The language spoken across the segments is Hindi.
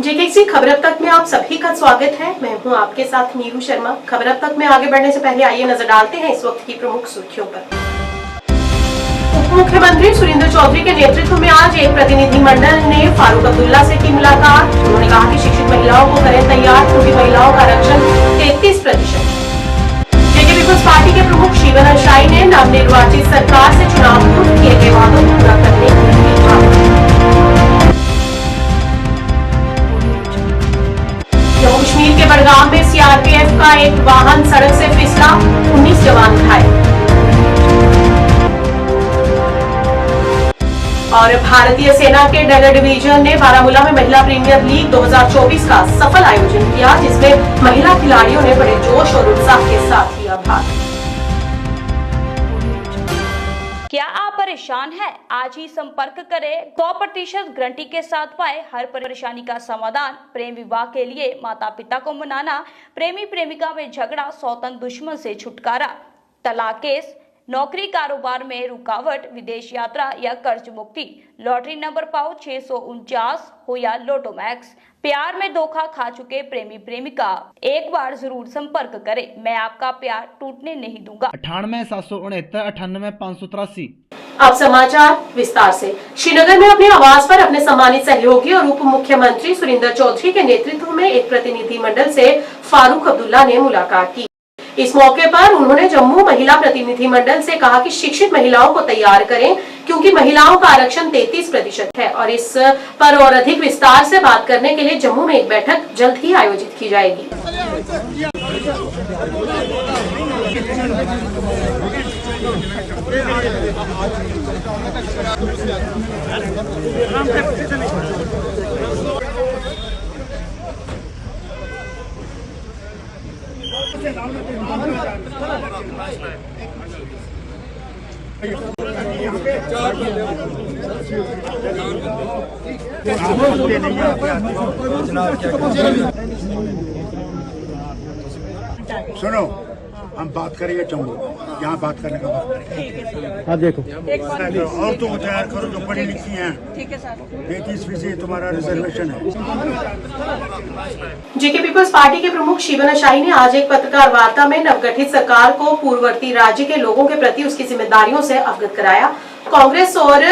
जेकेसी खबर अब तक में आप सभी का स्वागत है। मैं हूं आपके साथ नीरू शर्मा। खबर अब तक में आगे बढ़ने से पहले आइए नजर डालते हैं इस वक्त की प्रमुख सुर्खियों पर। उप मुख्यमंत्री सुरेंद्र चौधरी के नेतृत्व में आज एक प्रतिनिधिमंडल ने फारूक अब्दुल्ला से की मुलाकात। उन्होंने कहा कि शिक्षित महिलाओं को करें तैयार, क्योंकि महिलाओं का आरक्षण 33%। जेके पीपल्स पार्टी के प्रमुख शिवन शाही ने नवनिर्वाचित सरकार से चुनाव पूर्व किए गए वादों को पूरा करने की मांग। जम्मू कश्मीर के बड़गाम में सीआरपीएफ का एक वाहन सड़क से फिसला, 19 जवान घायल। और भारतीय सेना के डगर डिवीजन ने बारामूला में महिला प्रीमियर लीग 2024 का सफल आयोजन किया, जिसमें महिला खिलाड़ियों ने बड़े जोश और उत्साह के साथ लिया भाग। क्या आप परेशान हैं? आज ही संपर्क करें। 100% गारंटी के साथ पाए हर परेशानी का समाधान। प्रेम विवाह के लिए माता पिता को मनाना, प्रेमी प्रेमिका में झगड़ा, सौतन दुश्मन से छुटकारा, तलाक केस, नौकरी कारोबार में रुकावट, विदेश यात्रा या कर्ज मुक्ति, लॉटरी नंबर पाओ 649 हो या लोटो मैक्स, प्यार में धोखा खा चुके प्रेमी प्रेमिका, एक बार जरूर संपर्क करें। मैं आपका प्यार टूटने नहीं दूंगा। 98 769 98 583। अब समाचार विस्तार से। श्रीनगर में अपने आवास पर अपने सम्मानित सहयोगी और उप मुख्यमंत्री सुरेंद्र चौधरी के नेतृत्व में एक प्रतिनिधिमंडल से फारूक अब्दुल्ला ने मुलाकात की। इस मौके पर उन्होंने जम्मू महिला प्रतिनिधिमंडल से कहा कि शिक्षित महिलाओं को तैयार करें, क्योंकि महिलाओं का आरक्षण 33% है। और इस पर और अधिक विस्तार से बात करने के लिए जम्मू में एक बैठक जल्द ही आयोजित की जाएगी। सुनो, हम बात करेंगे जम्मू, यहाँ बात करने का बात करेंगे। हाँ देखो, और तो तैयार करो जो पढ़ी लिखी हैं। ठीक है सर, 33% तुम्हारा रिजर्वेशन है। जेके पीपल्स पार्टी के प्रमुख शिवन शाही ने आज एक पत्रकार वार्ता में नवगठित सरकार को पूर्ववर्ती राज्य के लोगों के प्रति उसकी जिम्मेदारियों से अवगत कराया। कांग्रेस और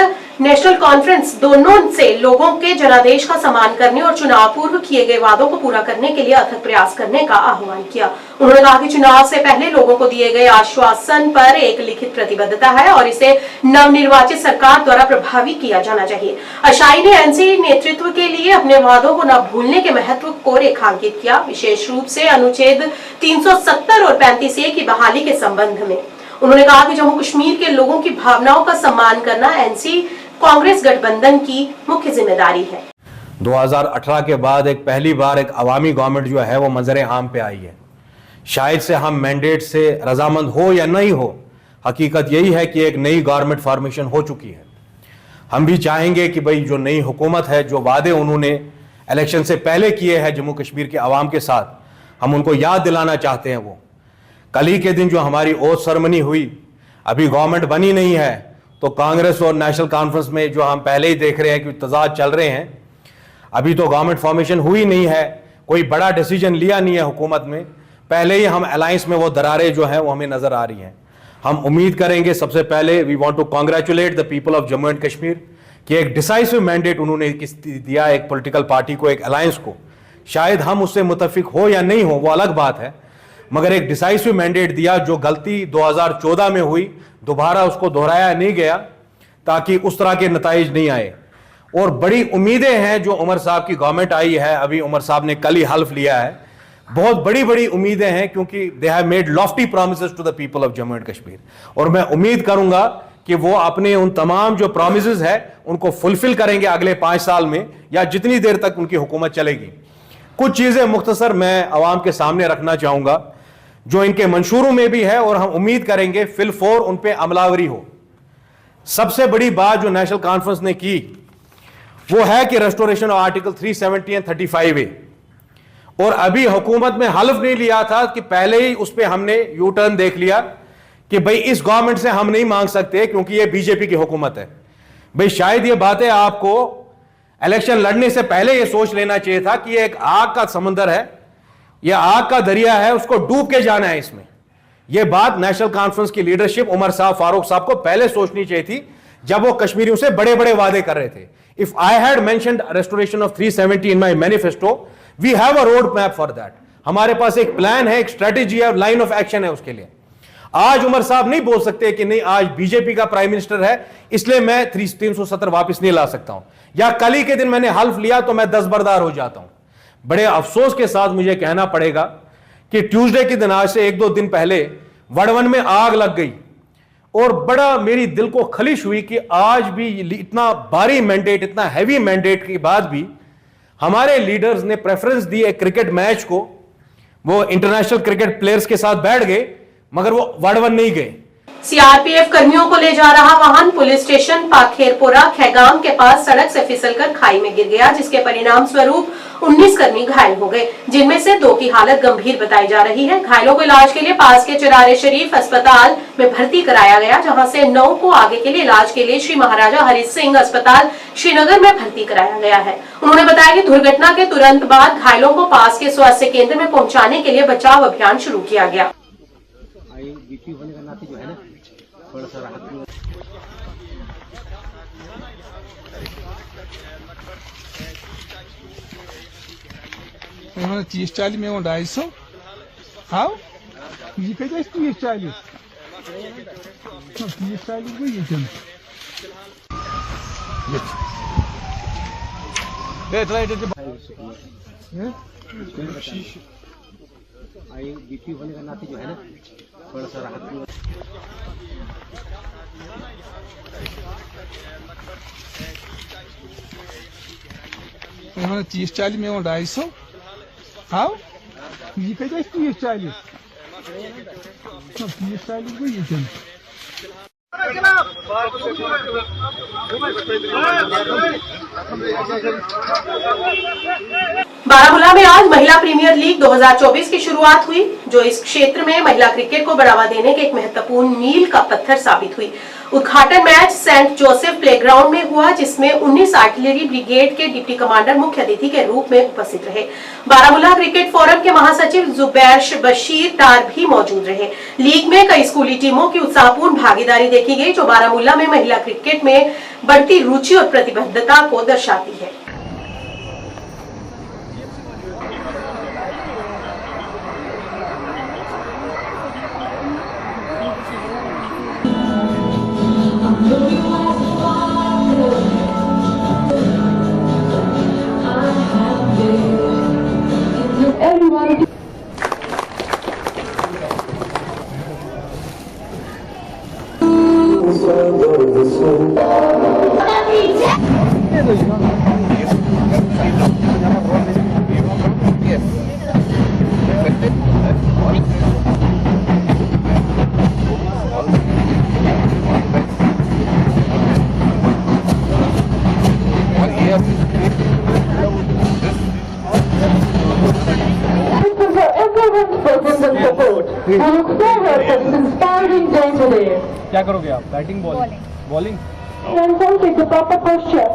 नेशनल कॉन्फ्रेंस दोनों से लोगों के जनादेश का सम्मान करने और चुनाव पूर्व किए गए वादों को पूरा करने के लिए अथक प्रयास करने का आह्वान किया। उन्होंने कहा कि चुनाव से पहले लोगों को दिए गए आश्वासन पर एक लिखित प्रतिबद्धता है और इसे नवनिर्वाचित सरकार द्वारा प्रभावी किया जाना चाहिए। अशाई ने एनसी नेतृत्व के लिए अपने वादों को न भूलने के महत्व को रेखांकित किया, विशेष रूप से अनुच्छेद 370 और 35A की बहाली के संबंध में। उन्होंने कहा कि जम्मू कश्मीर के लोगों की भावनाओं का सम्मान करना एनसी कांग्रेस गठबंधन की मुख्य जिम्मेदारी है। 2018 के बाद एक पहली बार एक अवामी गवर्नमेंट जो है वो मंजर आम पे आई है। शायद से हम मैंडेट से रजामंद हो या नहीं हो, हकीकत यही है कि एक नई गवर्नमेंट फॉर्मेशन हो चुकी है। हम भी चाहेंगे कि भाई जो नई हुकूमत है, जो वादे उन्होंने इलेक्शन से पहले किए हैं जम्मू कश्मीर के अवाम के साथ, हम उनको याद दिलाना चाहते हैं। वो कल ही के दिन जो हमारी ओथ सेरेमनी हुई, अभी गवर्नमेंट बनी नहीं है, तो कांग्रेस और नेशनल कॉन्फ्रेंस में जो हम पहले ही देख रहे हैं कि तजाद चल रहे हैं, अभी तो गवर्नमेंट फॉर्मेशन हुई नहीं है, कोई बड़ा डिसीजन लिया नहीं है हुकूमत में, पहले ही हम अलायंस में वो दरारें जो हैं वो हमें नजर आ रही हैं। हम उम्मीद करेंगे, सबसे पहले we want to congratulate the people of Jammu and Kashmir कि एक डिसाइसिव मैंडेट उन्होंने दिया एक पॉलिटिकल पार्टी को, एक अलायंस को। शायद हम उससे मुतफिक हो या नहीं हो वो अलग बात है, मगर एक डिसाइसिव मैंडेट दिया। जो गलती 2014 में हुई दोबारा उसको दोहराया नहीं गया, ताकि उस तरह के नताइज नहीं आए। और बड़ी उम्मीदें हैं जो उमर साहब की गवर्नमेंट आई है, अभी उमर साहब ने कल ही हल्फ लिया है, बहुत बड़ी बड़ी उम्मीदें हैं, क्योंकि they have made lofty promises to the people of Jammu and Kashmir. और मैं उम्मीद करूंगा कि वो अपने उन तमाम जो प्रॉमिसेस है उनको फुलफिल करेंगे अगले 5 साल में, या जितनी देर तक उनकी हुकूमत चलेगी। कुछ चीजें मुख्तसर मैं अवाम के सामने रखना चाहूंगा जो इनके मंशूरों में भी है, और हम उम्मीद करेंगे फिलफोर उन पे अमलावरी हो। सबसे बड़ी बात जो नेशनल कॉन्फ्रेंस ने की वो है कि restoration of article 370 and 35A, और अभी हुकूमत में हल्फ नहीं लिया था कि पहले ही उस पर हमने यू टर्न देख लिया कि भाई इस गवर्नमेंट से हम नहीं मांग सकते क्योंकि ये बीजेपी की हुकूमत है। भाई शायद ये बातें आपको इलेक्शन लड़ने से पहले यह सोच लेना चाहिए था कि यह एक आग का समंदर है, यह आग का दरिया है, उसको डूब के जाना है इसमें। यह बात नेशनल कॉन्फ्रेंस की लीडरशिप उमर साहब, फारूक साहब को पहले सोचनी चाहिए थी जब वो कश्मीरियों से बड़े बड़े वादे कर रहे थे। If I had mentioned restoration of 370 in my manifesto, we have a road map for that. हमारे पास एक प्लान है, एक स्ट्रेटेजी है, लाइन ऑफ एक्शन है उसके लिए। आज उमर साहब नहीं बोल सकते कि नहीं आज बीजेपी का प्राइम मिनिस्टर है इसलिए मैं 370 वापस नहीं ला सकता हूं, या कल ही के दिन मैंने हल्फ लिया तो मैं दस्तबरदार हो जाता हूं। बड़े अफसोस के साथ मुझे कहना पड़ेगा कि ट्यूसडे के दिन, आज से 1-2 दिन पहले वड़वन में आग लग गई और बड़ा मेरी दिल को खलिश हुई कि आज भी इतना भारी मैंडेट, इतना हैवी मैंडेट के बाद भी हमारे लीडर्स ने प्रेफरेंस दी एक क्रिकेट मैच को। वो इंटरनेशनल क्रिकेट प्लेयर्स के साथ बैठ गए मगर वो वड़वन नहीं गए। सीआरपीएफ कर्मियों को ले जा रहा वाहन पुलिस स्टेशन पाखेरपुरा खैगाम के पास सड़क से फिसलकर खाई में गिर गया, जिसके परिणाम स्वरूप 19 कर्मी घायल हो गए, जिनमें से 2 की हालत गंभीर बताई जा रही है। घायलों को इलाज के लिए पास के चरारे शरीफ अस्पताल में भर्ती कराया गया, जहां से 9 को आगे के लिए इलाज के लिए श्री महाराजा हरि सिंह अस्पताल श्रीनगर में भर्ती कराया गया है। उन्होंने बताया कि दुर्घटना के तुरंत बाद घायलों को पास के स्वास्थ्य केंद्र में पहुंचाने के लिए बचाव अभियान शुरू किया गया। होने का नाते जो है ना थोड़ा सा राहत मिला। उन्होंने 30-40 में वो 250 हाँ ये कैसे 30-40 को ये चल आई बीपी होने का नाते जो है ना थोड़ा सा राहत मिला। उन्होंने 30-40 में वो 250 हाँ ये कैसे 30-40 को ये चल बारामूला में आज महिला प्रीमियर लीग 2024 की शुरुआत हुई, जो इस क्षेत्र में महिला क्रिकेट को बढ़ावा देने के एक महत्वपूर्ण मील का पत्थर साबित हुई। उद्घाटन मैच सेंट जोसेफ प्लेग्राउंड में हुआ, जिसमें 19 आर्टिलरी ब्रिगेड के डिप्टी कमांडर मुख्य अतिथि के रूप में उपस्थित रहे। बारामूला क्रिकेट फोरम के महासचिव जुबैर बशीर डार भी मौजूद रहे। लीग में कई स्कूली टीमों की उत्साहपूर्ण भागीदारी देखी गई, जो बारामूला में महिला क्रिकेट में बढ़ती रुचि और प्रतिबद्धता को दर्शाती है। क्या करोगे आप? Batting bowling? Take the proper posture.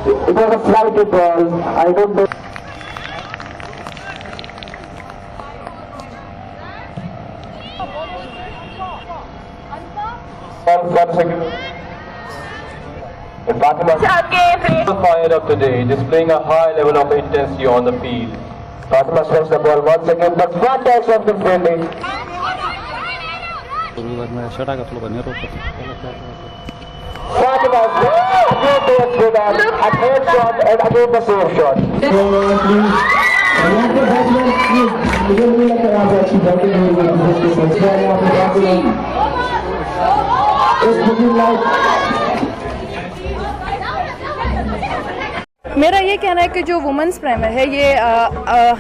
It was a flighted ball. I don't know. One second. Fatima fired up today, displaying a high level of intensity on the field. Fatima swings the ball once again, but one touch of the fielding. Fatima again takes with a third shot and again the same shot. मेरा ये कहना है कि जो वुमेंस प्राइमर है ये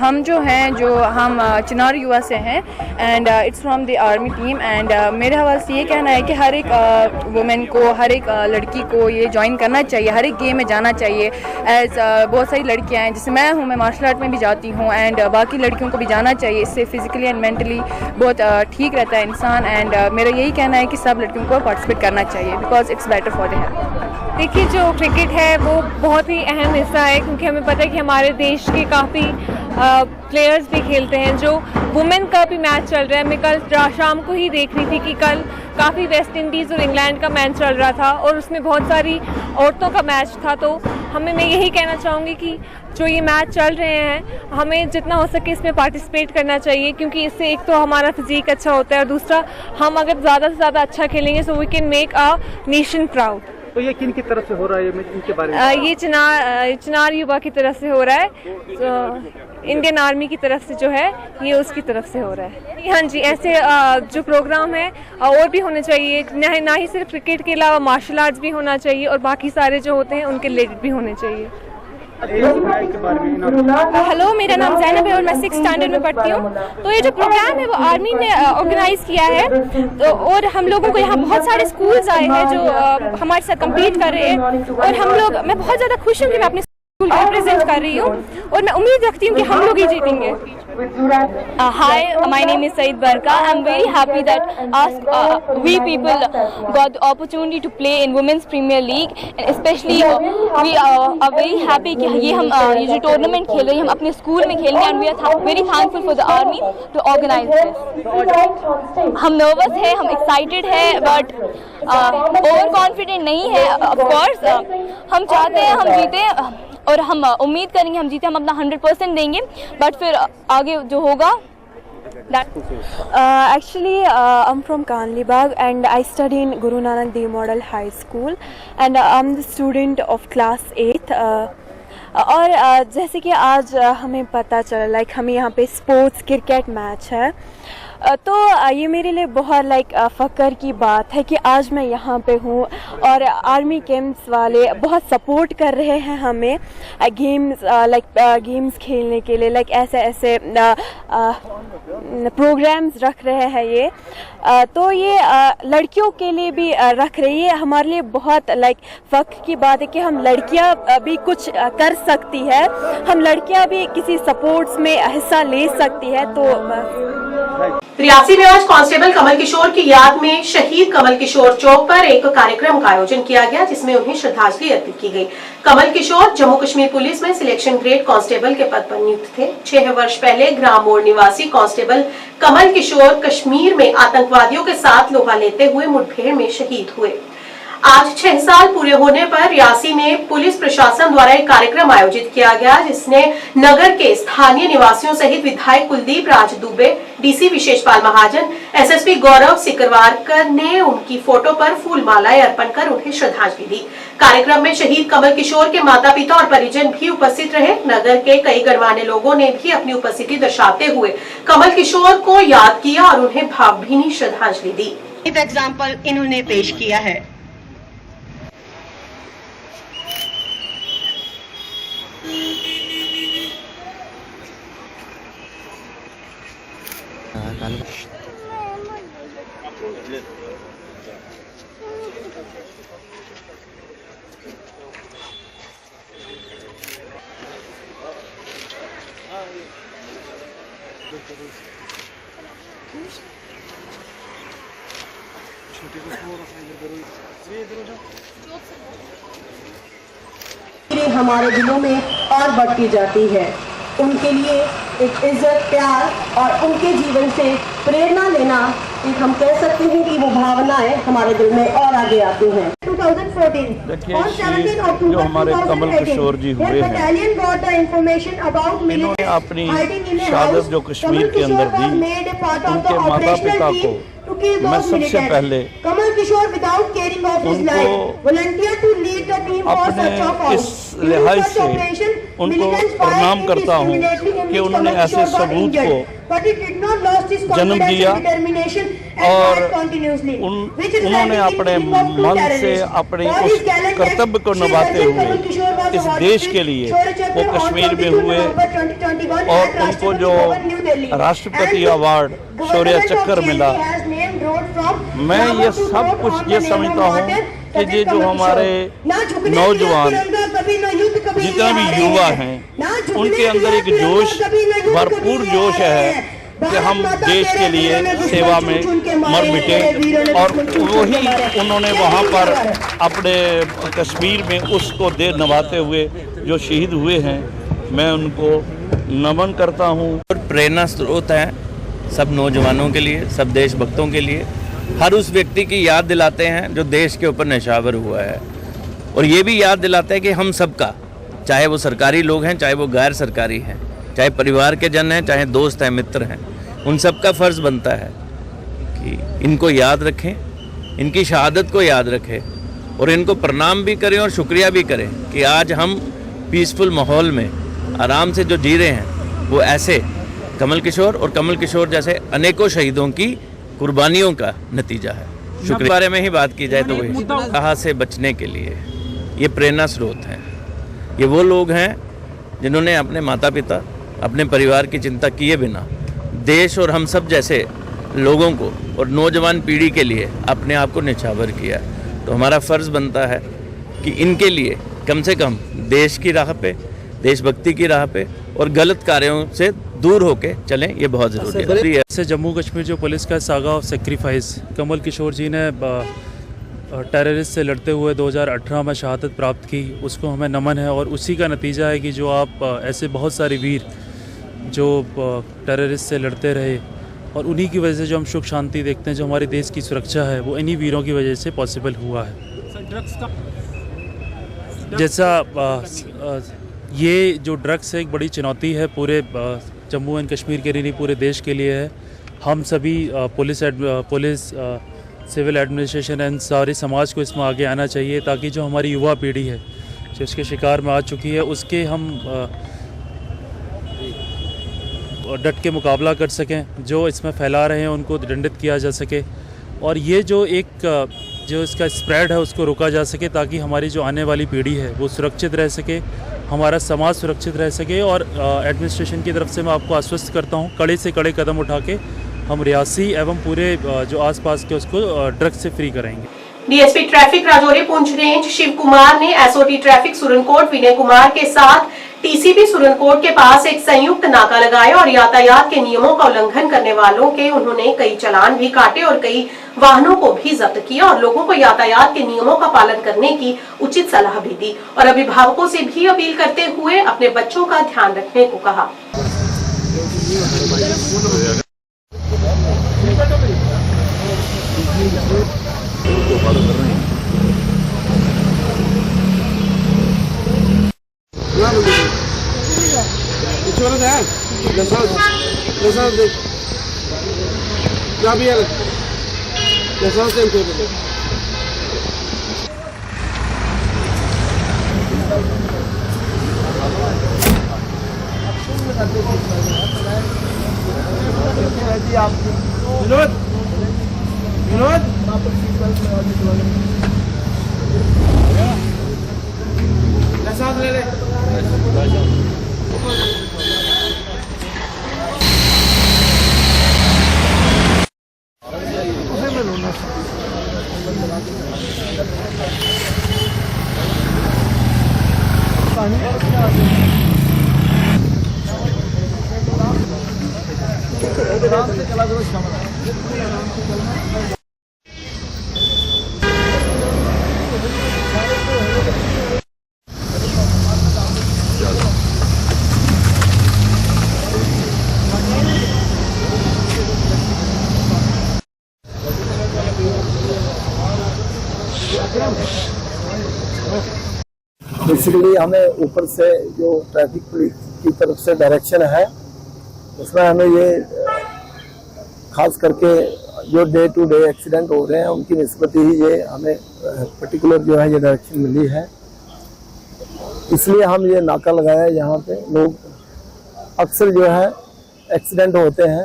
हम जो हैं हम चिनार युवा से हैं and it's from the army team and मेरे हवाले से ये कहना है कि हर एक वुमेन को, हर एक लड़की को ये ज्वाइन करना चाहिए, हर एक गेम में जाना चाहिए। एज बहुत सारी लड़कियां हैं, जैसे मैं मार्शल आर्ट में भी जाती हूँ एंड बाकी लड़कियों को भी जाना चाहिए। इससे फिजिकली एंड मेंटली बहुत ठीक रहता है इंसान एंड मेरा यही कहना है कि सब लड़कियों को पार्टिसिपेट करना चाहिए because it's better for the health. देखिए, जो क्रिकेट है वो बहुत ही अहम हिस्सा है क्योंकि हमें पता है कि हमारे देश के काफ़ी प्लेयर्स भी खेलते हैं। जो वुमेन का भी मैच चल रहा है, मैं कल शाम को ही देख रही थी कि कल काफ़ी वेस्ट इंडीज़ और इंग्लैंड का मैच चल रहा था और उसमें बहुत सारी औरतों का मैच था। तो मैं यही कहना चाहूँगी कि जो ये मैच चल रहे हैं हमें जितना हो सके इसमें पार्टिसिपेट करना चाहिए क्योंकि इससे एक तो हमारा फिजिक अच्छा होता है और दूसरा हम अगर ज़्यादा से ज़्यादा अच्छा खेलेंगे so we can make a nation proud. तो ये किन की तरफ से हो रहा है, इनके बारे में? ये चिनार युवा की तरफ से हो रहा है, तो इंडियन आर्मी की तरफ से जो है ये उसकी तरफ से हो रहा है। हाँ जी, ऐसे जो प्रोग्राम है और भी होने चाहिए, ना ही सिर्फ क्रिकेट के अलावा मार्शल आर्ट्स भी होना चाहिए और बाकी सारे जो होते हैं उनके रिलेटेड भी होने चाहिए। हेलो, मेरा नाम जैनब है और मैं 6th स्टैंडर्ड में पढ़ती हूँ। तो ये जो प्रोग्राम है वो आर्मी ने ऑर्गेनाइज किया है तो और हम लोगों को यहाँ बहुत सारे स्कूल्स आए हैं जो हमारे साथ कम्पीट कर रहे हैं और मैं बहुत ज़्यादा खुश हूँ कि मैं अपने स्कूल को रिप्रेजेंट कर रही हूँ और मैं उम्मीद रखती हूँ कि हम लोग ही जीतेंगे। Hi, my name is Said Barka. I'm very happy that we people got the opportunity to play in Women's Premier League, and especially we are very happy कि ये जो tournament खेल रही हैं हम अपने स्कूल में खेल रहे हैं and we are very thankful for the army to organize this. हम nervous है, हम excited है, but over confident नहीं है. Of course, हम चाहते हैं हम जीते और हम उम्मीद करेंगे हम जीते, हम अपना 100% देंगे, बट फिर आगे जो होगा। Actually, I'm from Kanlibag and I study in Guru Nanak Dev Model High School and I'm the student of class 8. और जैसे कि आज हमें पता चला लाइक हमें यहाँ पे स्पोर्ट्स क्रिकेट मैच है तो ये मेरे लिए बहुत फ़ख्र की बात है कि आज मैं यहाँ पे हूँ और आर्मी कैंप्स वाले बहुत सपोर्ट कर रहे हैं हमें गेम्स खेलने के लिए ऐसे प्रोग्राम्स रख रहे हैं ये तो ये लड़कियों के लिए भी रख रही है। हमारे लिए बहुत फ़ख्र की बात है कि हम लड़कियाँ भी कुछ कर सकती है, हम लड़कियाँ भी किसी स्पोर्ट्स में हिस्सा ले सकती है। तो रियासी में आज कांस्टेबल कमल किशोर की याद में शहीद कमल किशोर चौक पर एक कार्यक्रम का आयोजन किया गया जिसमें उन्हें श्रद्धांजलि अर्पित की गई। कमल किशोर जम्मू कश्मीर पुलिस में सिलेक्शन ग्रेड कांस्टेबल के पद पर नियुक्त थे। 6 वर्ष पहले ग्राम मोड़ निवासी कांस्टेबल कमल किशोर कश्मीर में आतंकवादियों के साथ लोहा लेते हुए मुठभेड़ में शहीद हुए। आज 6 साल पूरे होने पर रियासी में पुलिस प्रशासन द्वारा एक कार्यक्रम आयोजित किया गया जिसने नगर के स्थानीय निवासियों सहित विधायक कुलदीप राज दुबे, डीसी विशेषपाल महाजन, एसएसपी गौरव सिकरवारकर ने उनकी फोटो पर फूल मालाएं अर्पण कर उन्हें श्रद्धांजलि दी। कार्यक्रम में शहीद कमल किशोर के माता पिता और परिजन भी उपस्थित रहे। नगर के कई गणमान्य लोगों ने भी अपनी उपस्थिति दर्शाते हुए कमल किशोर को याद किया और उन्हें भावभीनी श्रद्धांजलि दी। एग्जाम्पल इन्होंने पेश किया है। हमारे दिलों में और बढ़ती जाती है। उनके लिए एक इज्जत, प्यार और उनके जीवन से प्रेरणा लेना एक हम कह सकते हैं कि वो भावनाएं हमारे दिल में और आगे आती हैं। 2014 और 17 अक्टूबर जो हमारे कमल किशोर जी हुए हैं, इन्होंने अपनी शहादत जो कश्मीर के अंदर दी, उनके माता पिता को मैं सबसे पहले उनको अपने इस लिहाज से उनको प्रणाम करता हूँ कि उन्होंने ऐसे सबूत को जन्म दिया और उन्होंने अपने मन से अपने उस कर्तव्य को निभाते हुए इस देश के लिए वो कश्मीर में हुए और उनको जो राष्ट्रपति अवार्ड शौर्य चक्र मिला। मैं ये सब कुछ ये समझता हूँ कि ये जो हमारे नौजवान जितना भी युवा हैं उनके अंदर एक जोश, भरपूर जोश है कि हम देश के लिए सेवा में मर मिटे, और वही उन्होंने वहाँ पर अपने कश्मीर में उसको देर निभाते हुए जो शहीद हुए हैं, मैं उनको नमन करता हूँ। और प्रेरणा स्रोत है सब नौजवानों के लिए, सब देशभक्तों के लिए। हर उस व्यक्ति की याद दिलाते हैं जो देश के ऊपर निशावर हुआ है, और ये भी याद दिलाते हैं कि हम सबका, चाहे वो सरकारी लोग हैं, चाहे वो गैर सरकारी हैं, चाहे परिवार के जन हैं, चाहे दोस्त हैं, मित्र हैं, उन सब का फ़र्ज़ बनता है कि इनको याद रखें, इनकी शहादत को याद रखें और इनको प्रणाम भी करें और शुक्रिया भी करें कि आज हम पीसफुल माहौल में आराम से जो जी रहे हैं, वो ऐसे कमल किशोर और कमल किशोर जैसे अनेकों शहीदों की कुर्बानियों का नतीजा है। शुक्रिया बारे में ही बात की जाए तो वही कहा से बचने के लिए ये प्रेरणा स्रोत हैं। ये वो लोग हैं जिन्होंने अपने माता पिता, अपने परिवार की चिंता किए बिना देश और हम सब जैसे लोगों को और नौजवान पीढ़ी के लिए अपने आप को निछावर किया। तो हमारा फ़र्ज़ बनता है कि इनके लिए कम से कम देश की राह पे, देशभक्ति की राह पे और गलत कार्यों से दूर होके चलें, ये बहुत ज़रूरी है। जैसे जम्मू कश्मीर जो पुलिस का saga of sacrifice, Kamal Kishore जी ने टेररिस्ट से लड़ते हुए 2018 में शहादत प्राप्त की, उसको हमें नमन है। और उसी का नतीजा है कि जो आप ऐसे बहुत सारे वीर जो टेररिस्ट से लड़ते रहे, और उन्हीं की वजह से जो हम सुख शांति देखते हैं, जो हमारे देश की सुरक्षा है, वो इन्हीं वीरों की वजह से पॉसिबल हुआ है। जैसा ये जो ड्रग्स है एक बड़ी चुनौती है पूरे जम्मू एंड कश्मीर के लिए नहीं, पूरे देश के लिए है। हम सभी पुलिस सिविल एडमिनिस्ट्रेशन एंड सारे समाज को इसमें आगे आना चाहिए, ताकि जो हमारी युवा पीढ़ी है जो इसके शिकार में आ चुकी है, उसके हम डट के मुकाबला कर सकें। जो इसमें फैला रहे हैं उनको दंडित किया जा सके, और ये जो जो इसका स्प्रेड है उसको रोका जा सके, ताकि हमारी जो आने वाली पीढ़ी है वो सुरक्षित रह सके, हमारा समाज सुरक्षित रह सके। और एडमिनिस्ट्रेशन की तरफ से मैं आपको आश्वस्त करता हूँ, कड़े से कड़े कदम उठा के हम रियासी एवं पूरे जो आसपास के उसको ड्रग्स से फ्री कराएंगे। DSP traffic Rajouri Poonch range Shiv Kumar ने एसओटी ट्रैफिक सुरनकोट विनय कुमार के साथ टीसीपी सुरनकोट के पास एक संयुक्त नाका लगाया और यातायात के नियमों का उल्लंघन करने वालों के उन्होंने कई चालान भी काटे और कई वाहनों को भी जब्त किया और लोगों को यातायात के नियमों का पालन करने की उचित सलाह भी दी और अभिभावकों से भी अपील करते हुए अपने बच्चों का ध्यान रखने को कहा। बेसिकली हमें ऊपर से जो ट्रैफिक पुलिस की तरफ से डायरेक्शन है उसमें हमें ये खास करके जो डे टू डे एक्सीडेंट हो रहे हैं उनकी निस्बत ही ये हमें पर्टिकुलर जो है ये डायरेक्शन मिली है, इसलिए हम ये नाका लगाया है। यहाँ पे लोग अक्सर जो है एक्सीडेंट होते हैं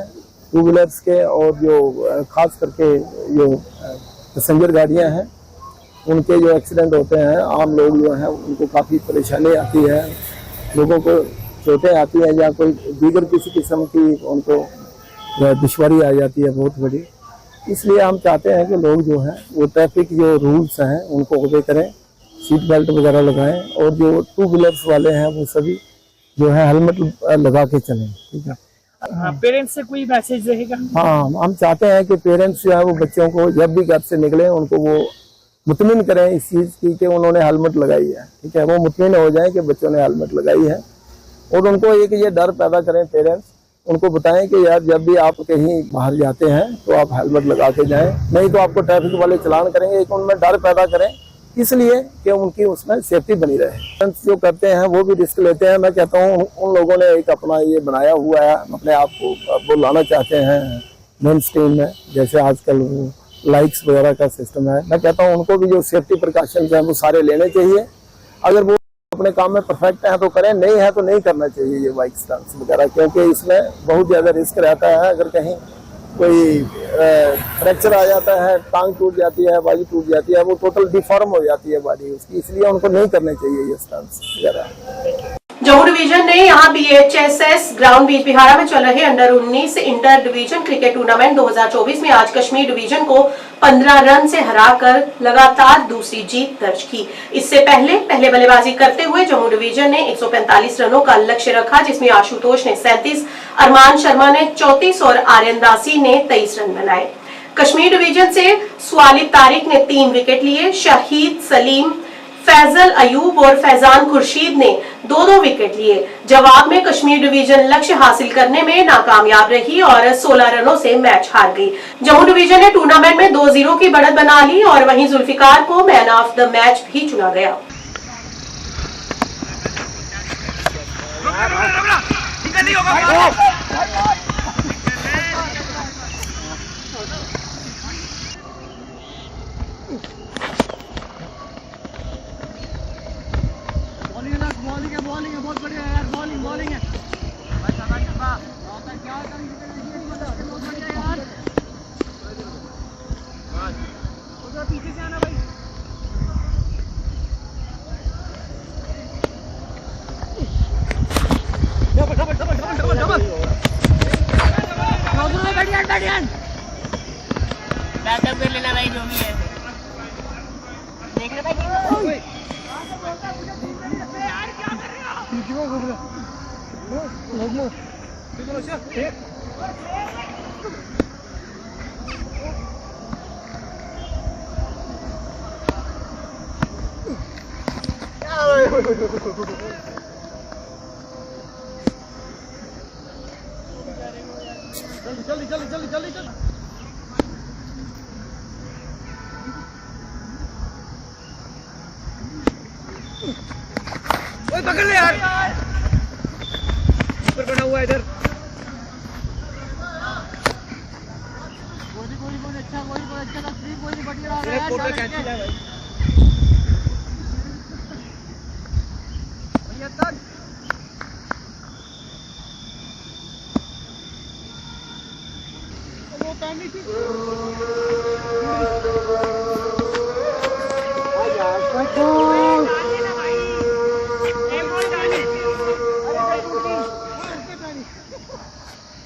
टू व्हीलर्स के और जो खास करके जो पैसेंजर गाड़ियां हैं उनके जो एक्सीडेंट होते हैं, आम लोग जो हैं उनको काफ़ी परेशानी आती है, लोगों को चोटें आती हैं या कोई दीगर किसी किस्म की उनको दुश्वारी आ जाती है बहुत बड़ी। इसलिए हम चाहते हैं कि लोग जो हैं वो ट्रैफिक जो रूल्स हैं उनको ओबे करें, सीट बेल्ट वगैरह लगाएं और जो टू व्हीलर्स वाले हैं वो सभी जो है हेलमेट लगा के चलें। ठीक है, पेरेंट्स से कोई मैसेज रहेगा? हाँ, हम चाहते हैं कि पेरेंट्स जो है वो बच्चों को जब भी घर से निकले उनको वो मुतमिन करें इस चीज़ की कि उन्होंने हेलमेट लगाई है। ठीक है, वो मुतमिन हो जाए कि बच्चों ने हेलमेट लगाई है और उनको एक ये डर पैदा करें, पेरेंट्स उनको बताएं कि यार जब भी आप कहीं बाहर जाते हैं तो आप हेलमेट लगा के जाएं, नहीं तो आपको ट्रैफिक वाले चलान करेंगे। एक उनमें डर पैदा करें इसलिए कि उनकी उसमें सेफ्टी बनी रहे। पेरेंट्स जो करते हैं वो भी रिस्क लेते हैं। मैं कहता हूँ उन लोगों ने एक अपना ये बनाया हुआ है, अपने आप को वो लाना चाहते हैं मेन स्ट्रीम में, जैसे आजकल वो लाइक्स वगैरह का सिस्टम है। मैं कहता हूँ उनको भी जो सेफ्टी प्रिकॉशंस हैं वो सारे लेने चाहिए। अगर वो अपने काम में परफेक्ट है तो करें, नहीं है तो नहीं करना चाहिए ये बाइक स्टंट्स वगैरह, क्योंकि इसमें बहुत ज़्यादा रिस्क रहता है। अगर कहीं कोई फ्रैक्चर आ जाता है, टांग टूट जाती है, बाजू टूट जाती है, वो टोटल डिफॉर्म हो जाती है बॉडी उसकी, इसलिए उनको नहीं करने चाहिए ये स्टंट्स वगैरह। जम्मू डिवीजन ने यहां BHSS ग्राउंड बीजबिहाड़ा में चल रहे under 19 inter division cricket tournament 2024 में आज कश्मीर डिवीजन को 15 रन से हराकर लगातार दूसरी जीत दर्ज की। इससे पहले बल्लेबाजी करते हुए जम्मू डिवीजन ने 145 रनों का लक्ष्य रखा, जिसमें आशुतोष ने 37, अरमान शर्मा ने 34 और आर्यन दासी ने 23 रन बनाए। कश्मीर डिवीजन से स्वालिद तारिक ने 3 विकेट लिए, शाहिद सलीम, फैजल अयूब और फैजान खुर्शीद ने 2-2 विकेट लिए। जवाब में कश्मीर डिवीजन लक्ष्य हासिल करने में नाकामयाब रही और 16 रनों से मैच हार गई। जम्मू डिवीजन ने टूर्नामेंट में 2-0 की बढ़त बना ली और वहीं जुल्फिकार को मैन ऑफ द मैच भी चुना गया। बॉलिंग है बहुत बढ़िया यार, बॉलिंग है उधर पीछे से आना भाई। बैकअप कर लेना भाई, जो भी है देख ले भाई। जल्दी पकड़ ले यार, ऊपर बना हुआ है इधर। गोली अच्छा, गोली बढ़िया आ रहा है। फोटो कैंची है भाई, बढ़िया तक वो करनी थी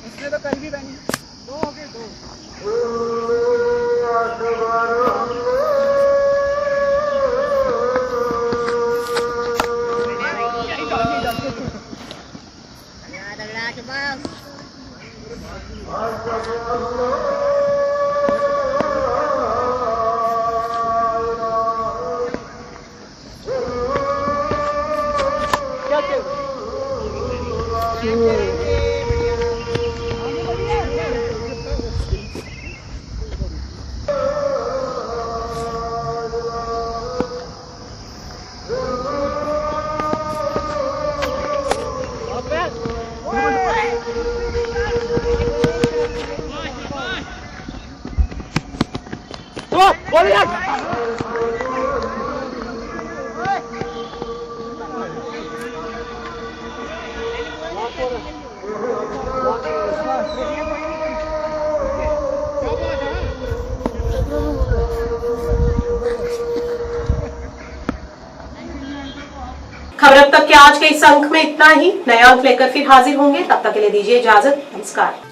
उसने तो कहीं भी बनी। 2 हो गए, 2 खबर अब तक के आज के इस अंक में इतना ही। नया अंक लेकर फिर हाजिर होंगे, तब तक के लिए दीजिए इजाजत। नमस्कार।